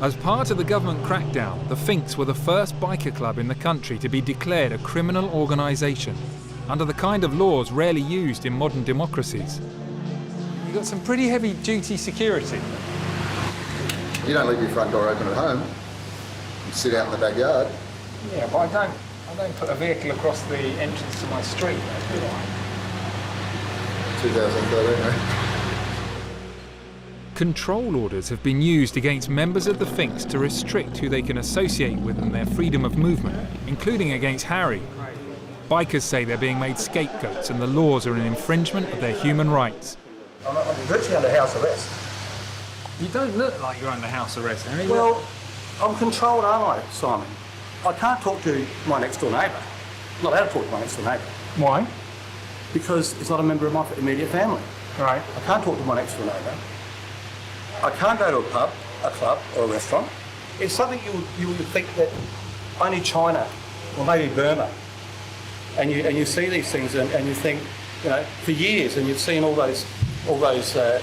As part of the government crackdown, the FINKS were the first biker club in the country to be declared a criminal organisation, under the kind of laws rarely used in modern democracies. You've got some pretty heavy-duty security. You don't leave your front door open at home. You sit out in the backyard. Yeah, but I don't put a vehicle across the entrance to my street, do I? 2013, eh? Control orders have been used against members of the FINKS to restrict who they can associate with and their freedom of movement, including against Harry. Bikers say they're being made scapegoats and the laws are an infringement of their human rights. I'm virtually under house arrest. You don't look like you're under house arrest, Harry. Well, I'm controlled, aren't I, Simon? I can't talk to my next door neighbour. I'm not allowed to talk to my next door neighbour. Why? Because it's not a member of my immediate family. Right. I can't talk to my next door neighbour. I can't go to a pub, a club or a restaurant. It's something you would think that only China or maybe Burma, and you see these things and you think, you know, for years, and you've seen all those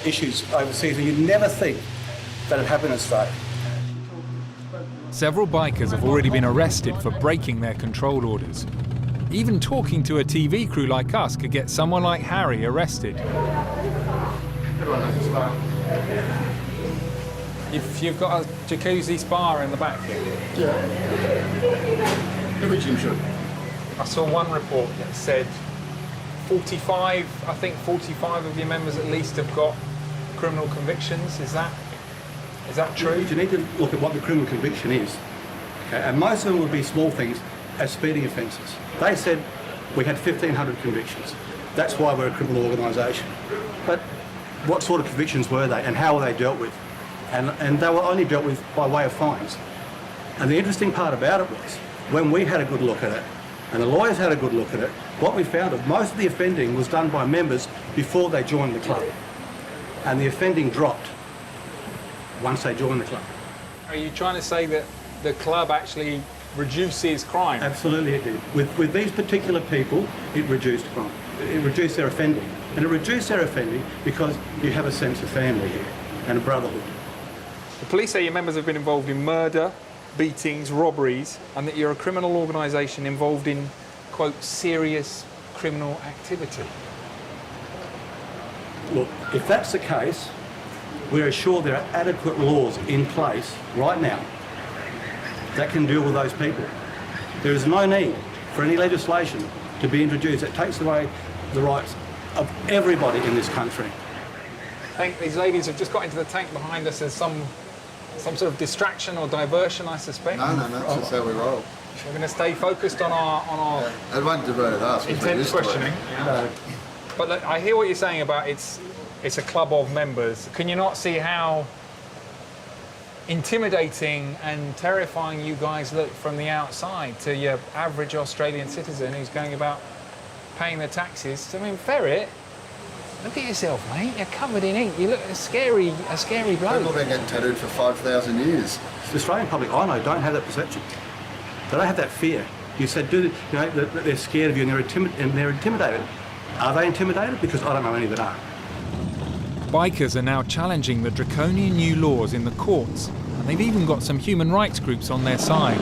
issues overseas, and you'd never think that it happened in Australia. Several bikers have already been arrested for breaking their control orders. Even talking to a TV crew like us could get someone like Harry arrested. You've got a jacuzzi spa in the back here. Yeah. Every gym should. I saw one report that said 45 of your members at least have got criminal convictions. Is that true? You need to look at what the criminal conviction is. Okay? And most of them would be small things as speeding offences. They said we had 1,500 convictions. That's why we're a criminal organisation. But what sort of convictions were they and how were they dealt with? And they were only dealt with by way of fines. And the interesting part about it was, when we had a good look at it, and the lawyers had a good look at it, what we found is most of the offending was done by members before they joined the club. And the offending dropped once they joined the club. Are you trying to say that the club actually reduces crime? Absolutely it did. With these particular people, it reduced crime. It reduced their offending. And it reduced their offending because you have a sense of family here and a brotherhood. The police say your members have been involved in murder, beatings, robberies, and that you're a criminal organisation involved in, quote, serious criminal activity. Look, if that's the case, we're assured there are adequate laws in place right now that can deal with those people. There is no need for any legislation to be introduced that takes away the rights of everybody in this country. I think these ladies have just got into the tank behind us as some sort of distraction or diversion, I suspect. No, that's just how we roll. We're going to stay focused on our It won't divert us. intense questioning. Yeah. No. But look, I hear what you're saying about it's a club of members. Can you not see how intimidating and terrifying you guys look from the outside to your average Australian citizen who's going about paying their taxes? I mean, Ferret, look at yourself, mate. You're covered in ink. You look a scary bloke. People have been getting tattooed for 5,000 years. The Australian public, I know, don't have that perception. They don't have that fear. You said, that they're scared of you and they're intimidated. Are they intimidated? Because I don't know any that are. Bikers are now challenging the draconian new laws in the courts, and they've even got some human rights groups on their side.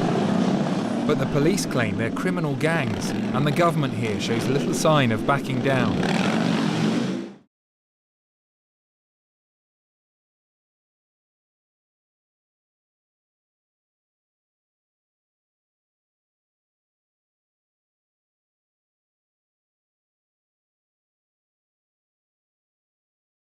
But the police claim they're criminal gangs, and the government here shows little sign of backing down.